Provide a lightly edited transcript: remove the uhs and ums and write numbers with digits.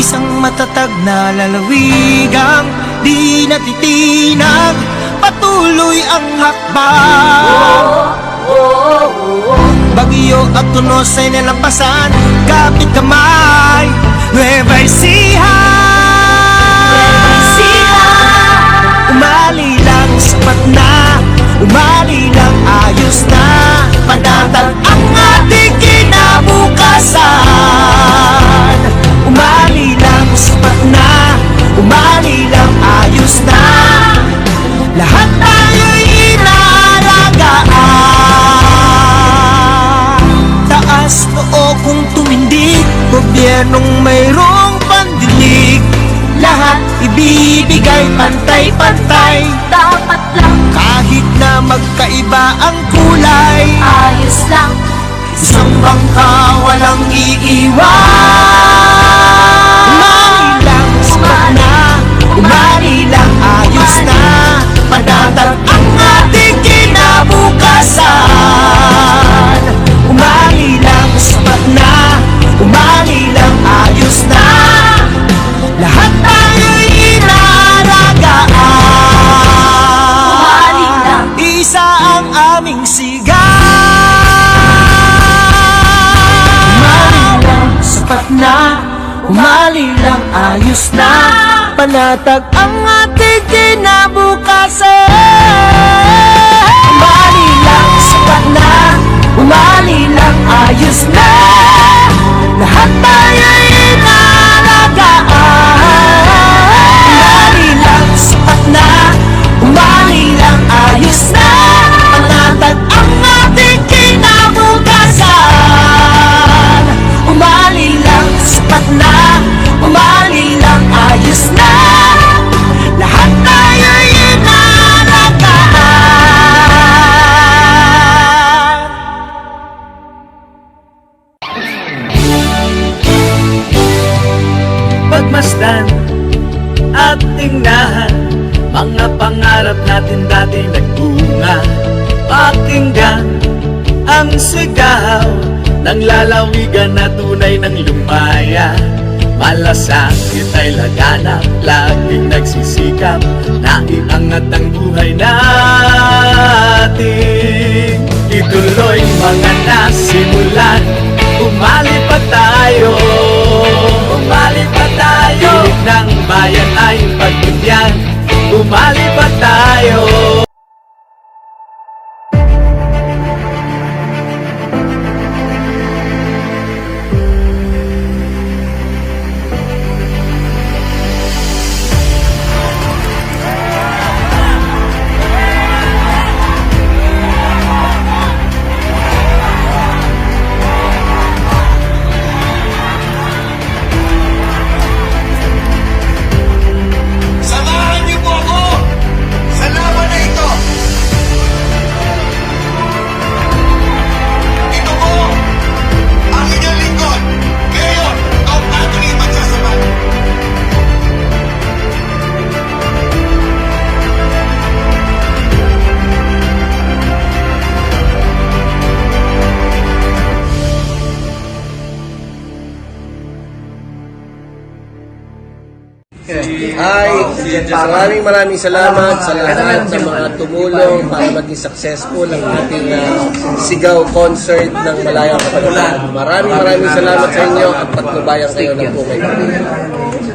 Isang matatag na lalawigang di natitinag, patuloy ang hakbang. Bagyo at tunos ay nalampasan, kapit kamay, Nueva Ecija. Umali lang, sapat na, umali lang, ayos na, panatag ang ating kinabukasan. Umali lang, sapat na, umali lang, ayos na, lahat tayo'y inaalagaan. Taas noo kung tumindig, gobyernong mayroong pandinig, lahat ibibigay pantay-pantay. Dapat lang, kahit na magkaiba ang kulay, ayos lang, isang bangka walang iiwan. Umali lang, sapat na, umali lang, ayos na, panatag ang ating kinabukasan. Umali lang, sapat na, umali lang, ayos na, lahat tayo'y inaalagaan. umali lang, Isa ang aming sigaw. Umali lang, sapat na, umali lang, ayos na, panatag ang ating kinabukasan. Umali lang, sapat na, umali lang, ayos na, lahat tayo'y inaalagaan. Umali lang, sapat na, umali lang, ayos na, panatag ang ating kinabukasan. Umali lang, sapat na, umali lang, ayos na, lahat tayo'y inaalagaan. Pagmasdan at tingnan mga pangarap natin dati nagbunga. Pakinggan ang sigaw ng lalawigan na tunay ng lumaya. Malasakit ay laganap, laging nagsisikap na iangat ang buhay natin. Ituloy mga nasimulan, umali pa tayo, umali pa tayo. Pilit ng bayan ay pagbigyan, umali pa tayo. Samahan niyo po ako sa laban na ito. Ito po ang inyong lingkod, Mayor Tom Anthony Magsasabat. Maraming salamat sa lahat ng mga tumulong para maging successful ang ating sigaw concert ng Malayang Kapaligiran. Maraming salamat sa inyo at patnubayan kayo ng Pumay.